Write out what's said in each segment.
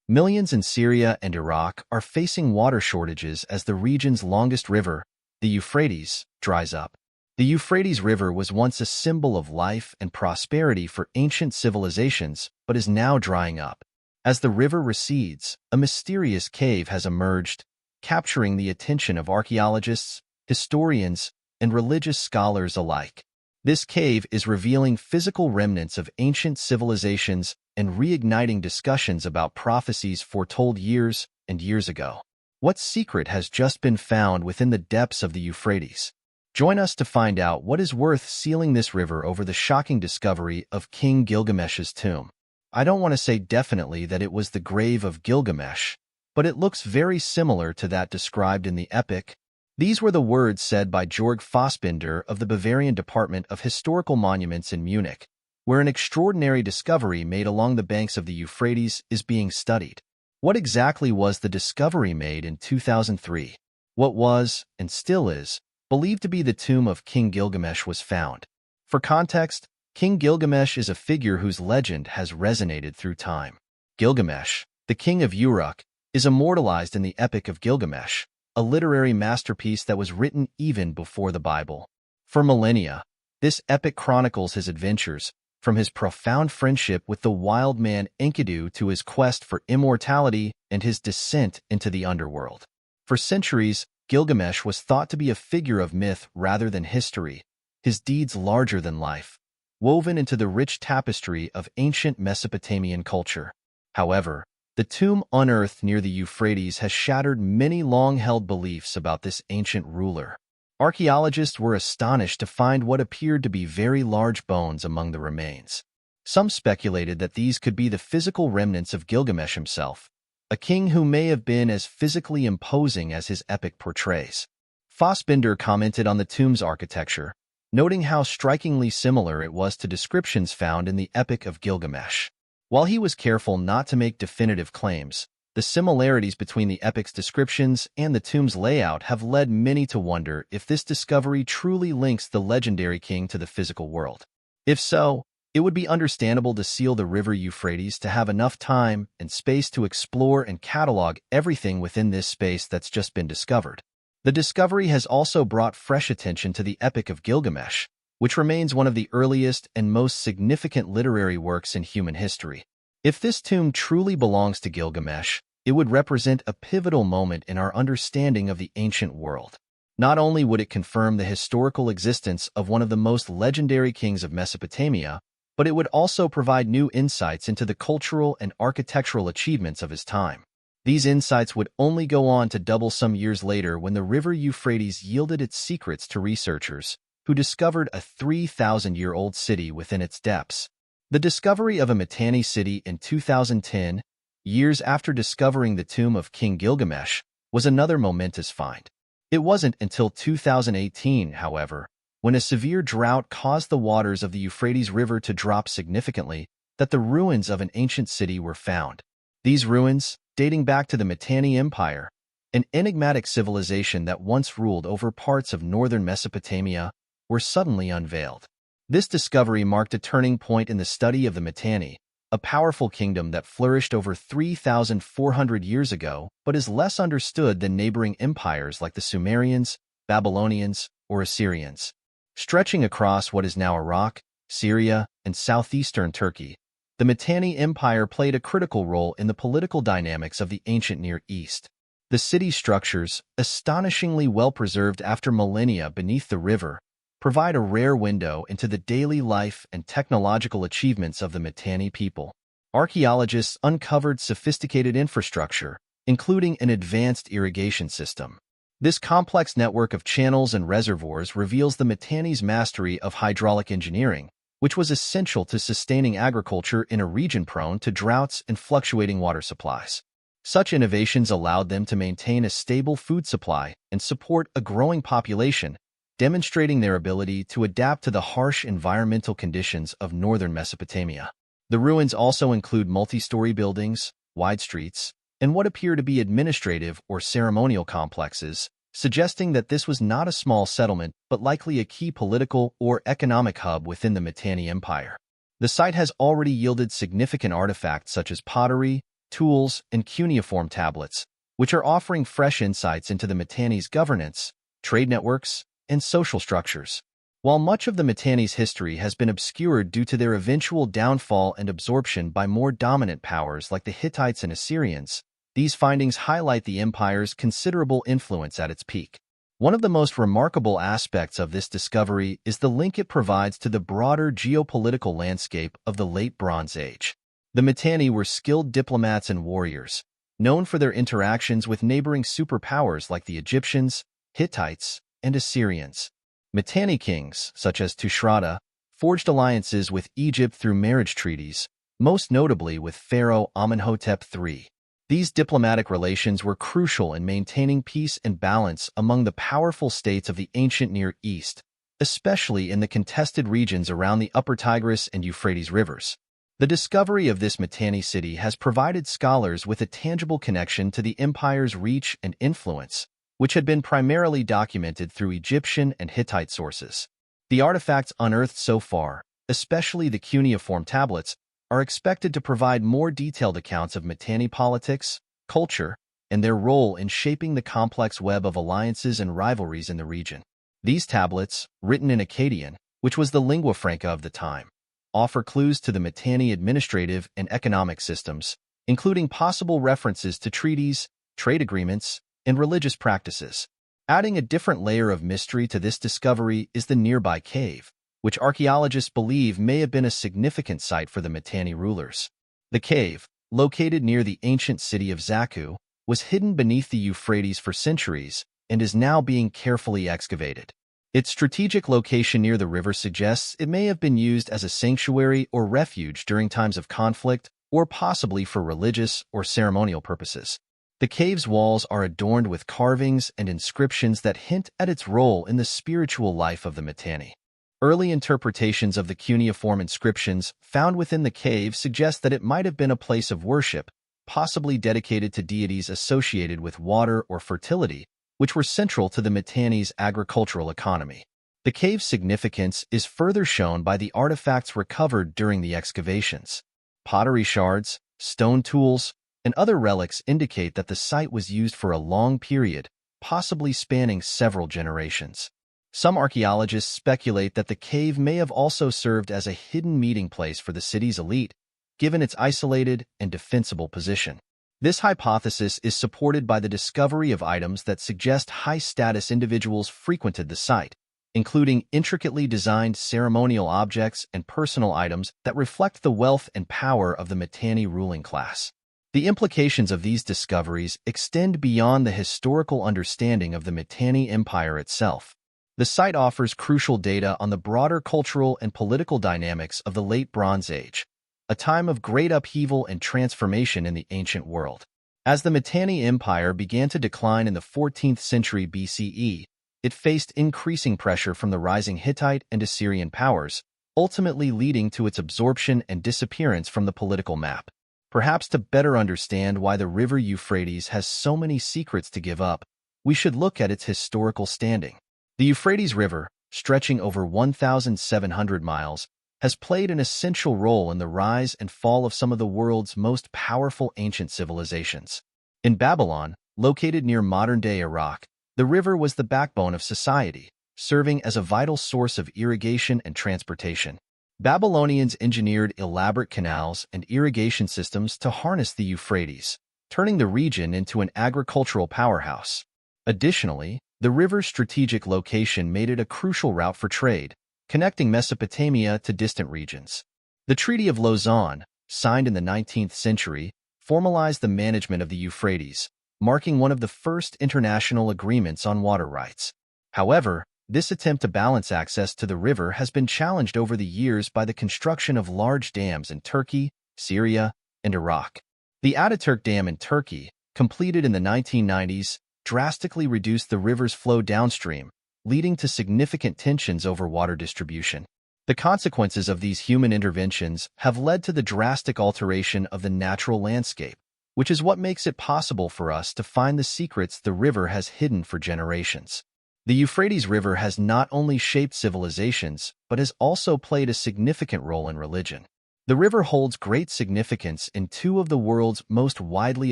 Millions in Syria and Iraq are facing water shortages as the region's longest river, the Euphrates, dries up. The Euphrates River was once a symbol of life and prosperity for ancient civilizations, but is now drying up. As the river recedes, a mysterious cave has emerged, capturing the attention of archaeologists, historians, and religious scholars alike. This cave is revealing physical remnants of ancient civilizations and reigniting discussions about prophecies foretold years and years ago. What secret has just been found within the depths of the Euphrates? Join us to find out what is worth sealing this river over the shocking discovery of King Gilgamesh's tomb. I don't want to say definitely that it was the grave of Gilgamesh, but it looks very similar to that described in the epic. These were the words said by Georg Fassbinder of the Bavarian Department of Historical Monuments in Munich, where an extraordinary discovery made along the banks of the Euphrates is being studied. What exactly was the discovery made in 2003? What was, and still is, believed to be the tomb of King Gilgamesh was found. For context, King Gilgamesh is a figure whose legend has resonated through time. Gilgamesh, the king of Uruk, is immortalized in the Epic of Gilgamesh, a literary masterpiece that was written even before the Bible. For millennia, this epic chronicles his adventures, from his profound friendship with the wild man Enkidu to his quest for immortality and his descent into the underworld. For centuries, Gilgamesh was thought to be a figure of myth rather than history, his deeds larger than life, woven into the rich tapestry of ancient Mesopotamian culture. However, the tomb unearthed near the Euphrates has shattered many long-held beliefs about this ancient ruler. Archaeologists were astonished to find what appeared to be very large bones among the remains. Some speculated that these could be the physical remnants of Gilgamesh himself, a king who may have been as physically imposing as his epic portrays. Fassbinder commented on the tomb's architecture, noting how strikingly similar it was to descriptions found in the Epic of Gilgamesh. While he was careful not to make definitive claims, the similarities between the epic's descriptions and the tomb's layout have led many to wonder if this discovery truly links the legendary king to the physical world. If so, it would be understandable to seal the river Euphrates to have enough time and space to explore and catalog everything within this space that's just been discovered. The discovery has also brought fresh attention to the Epic of Gilgamesh, which remains one of the earliest and most significant literary works in human history. If this tomb truly belongs to Gilgamesh, it would represent a pivotal moment in our understanding of the ancient world. Not only would it confirm the historical existence of one of the most legendary kings of Mesopotamia, but it would also provide new insights into the cultural and architectural achievements of his time. These insights would only go on to double some years later when the river Euphrates yielded its secrets to researchers, who discovered a 3,000-year-old city within its depths. The discovery of a Mitanni city in 2010, years after discovering the tomb of King Gilgamesh, was another momentous find. It wasn't until 2018, however, when a severe drought caused the waters of the Euphrates River to drop significantly, that the ruins of an ancient city were found. These ruins, dating back to the Mitanni Empire, an enigmatic civilization that once ruled over parts of northern Mesopotamia, were suddenly unveiled. This discovery marked a turning point in the study of the Mitanni, a powerful kingdom that flourished over 3,400 years ago but is less understood than neighboring empires like the Sumerians, Babylonians, or Assyrians. Stretching across what is now Iraq, Syria, and southeastern Turkey, the Mitanni Empire played a critical role in the political dynamics of the ancient Near East. The city structures, astonishingly well preserved after millennia beneath the river, provide a rare window into the daily life and technological achievements of the Mitanni people. Archaeologists uncovered sophisticated infrastructure, including an advanced irrigation system. This complex network of channels and reservoirs reveals the Mitanni's mastery of hydraulic engineering, which was essential to sustaining agriculture in a region prone to droughts and fluctuating water supplies. Such innovations allowed them to maintain a stable food supply and support a growing population, demonstrating their ability to adapt to the harsh environmental conditions of northern Mesopotamia. The ruins also include multi-story buildings, wide streets, and what appear to be administrative or ceremonial complexes, suggesting that this was not a small settlement but likely a key political or economic hub within the Mitanni Empire. The site has already yielded significant artifacts such as pottery, tools, and cuneiform tablets, which are offering fresh insights into the Mitanni's governance, trade networks, and social structures. While much of the Mitanni's history has been obscured due to their eventual downfall and absorption by more dominant powers like the Hittites and Assyrians, these findings highlight the empire's considerable influence at its peak. One of the most remarkable aspects of this discovery is the link it provides to the broader geopolitical landscape of the Late Bronze Age. The Mitanni were skilled diplomats and warriors, known for their interactions with neighboring superpowers like the Egyptians, Hittites, and Assyrians. Mitanni kings, such as Tushratta, forged alliances with Egypt through marriage treaties, most notably with Pharaoh Amenhotep III. These diplomatic relations were crucial in maintaining peace and balance among the powerful states of the ancient Near East, especially in the contested regions around the upper Tigris and Euphrates rivers. The discovery of this Mitanni city has provided scholars with a tangible connection to the empire's reach and influence, which had been primarily documented through Egyptian and Hittite sources. The artifacts unearthed so far, especially the cuneiform tablets, are expected to provide more detailed accounts of Mitanni politics, culture, and their role in shaping the complex web of alliances and rivalries in the region. These tablets, written in Akkadian, which was the lingua franca of the time, offer clues to the Mitanni administrative and economic systems, including possible references to treaties, trade agreements, and religious practices. Adding a different layer of mystery to this discovery is the nearby cave, which archaeologists believe may have been a significant site for the Mitanni rulers. The cave, located near the ancient city of Zaku, was hidden beneath the Euphrates for centuries and is now being carefully excavated. Its strategic location near the river suggests it may have been used as a sanctuary or refuge during times of conflict, or possibly for religious or ceremonial purposes. The cave's walls are adorned with carvings and inscriptions that hint at its role in the spiritual life of the Mitanni. Early interpretations of the cuneiform inscriptions found within the cave suggest that it might have been a place of worship, possibly dedicated to deities associated with water or fertility, which were central to the Mitanni's agricultural economy. The cave's significance is further shown by the artifacts recovered during the excavations. Pottery shards, stone tools, and other relics indicate that the site was used for a long period, possibly spanning several generations. Some archaeologists speculate that the cave may have also served as a hidden meeting place for the city's elite, given its isolated and defensible position. This hypothesis is supported by the discovery of items that suggest high-status individuals frequented the site, including intricately designed ceremonial objects and personal items that reflect the wealth and power of the Mitanni ruling class. The implications of these discoveries extend beyond the historical understanding of the Mitanni Empire itself. The site offers crucial data on the broader cultural and political dynamics of the Late Bronze Age, a time of great upheaval and transformation in the ancient world. As the Mitanni Empire began to decline in the 14th century BCE, it faced increasing pressure from the rising Hittite and Assyrian powers, ultimately leading to its absorption and disappearance from the political map. Perhaps to better understand why the river Euphrates has so many secrets to give up, we should look at its historical standing. The Euphrates River, stretching over 1,700 miles, has played an essential role in the rise and fall of some of the world's most powerful ancient civilizations. In Babylon, located near modern-day Iraq, the river was the backbone of society, serving as a vital source of irrigation and transportation. Babylonians engineered elaborate canals and irrigation systems to harness the Euphrates, turning the region into an agricultural powerhouse. Additionally, the river's strategic location made it a crucial route for trade, connecting Mesopotamia to distant regions. The Treaty of Lausanne, signed in the 19th century, formalized the management of the Euphrates, marking one of the first international agreements on water rights. However, this attempt to balance access to the river has been challenged over the years by the construction of large dams in Turkey, Syria, and Iraq. The Ataturk Dam in Turkey, completed in the 1990s, drastically reduced the river's flow downstream, leading to significant tensions over water distribution. The consequences of these human interventions have led to the drastic alteration of the natural landscape, which is what makes it possible for us to find the secrets the river has hidden for generations. The Euphrates River has not only shaped civilizations, but has also played a significant role in religion. The river holds great significance in two of the world's most widely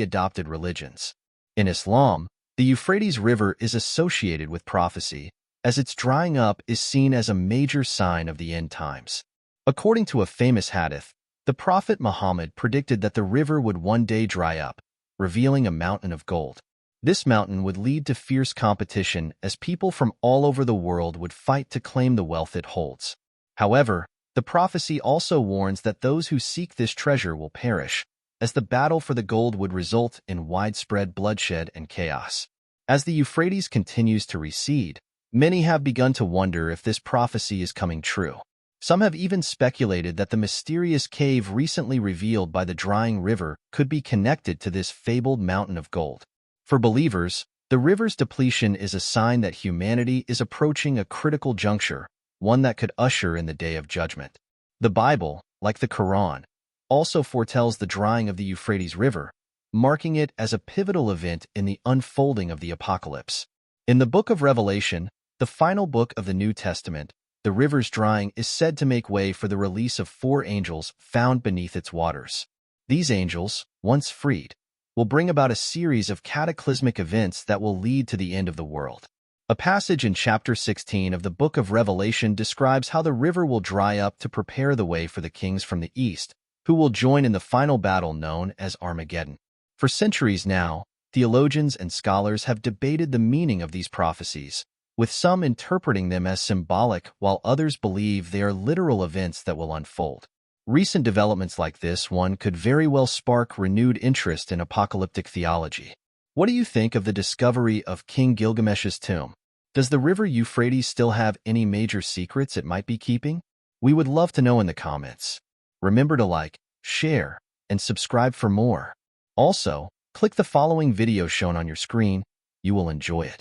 adopted religions. In Islam, the Euphrates River is associated with prophecy, as its drying up is seen as a major sign of the end times. According to a famous hadith, the Prophet Muhammad predicted that the river would one day dry up, revealing a mountain of gold. This mountain would lead to fierce competition as people from all over the world would fight to claim the wealth it holds. However, the prophecy also warns that those who seek this treasure will perish, as the battle for the gold would result in widespread bloodshed and chaos. As the Euphrates continues to recede, many have begun to wonder if this prophecy is coming true. Some have even speculated that the mysterious cave recently revealed by the drying river could be connected to this fabled mountain of gold. For believers, the river's depletion is a sign that humanity is approaching a critical juncture, one that could usher in the Day of Judgment. The Bible, like the Quran, also foretells the drying of the Euphrates River, marking it as a pivotal event in the unfolding of the apocalypse. In the book of Revelation, the final book of the New Testament, the river's drying is said to make way for the release of 4 angels found beneath its waters. These angels, once freed, will bring about a series of cataclysmic events that will lead to the end of the world. A passage in chapter 16 of the book of Revelation describes how the river will dry up to prepare the way for the kings from the east, who will join in the final battle known as Armageddon. For centuries now, theologians and scholars have debated the meaning of these prophecies, with some interpreting them as symbolic while others believe they are literal events that will unfold. Recent developments like this one could very well spark renewed interest in apocalyptic theology. What do you think of the discovery of King Gilgamesh's tomb? Does the river Euphrates still have any major secrets it might be keeping? We would love to know in the comments. Remember to like, share, and subscribe for more. Also, click the following video shown on your screen. You will enjoy it.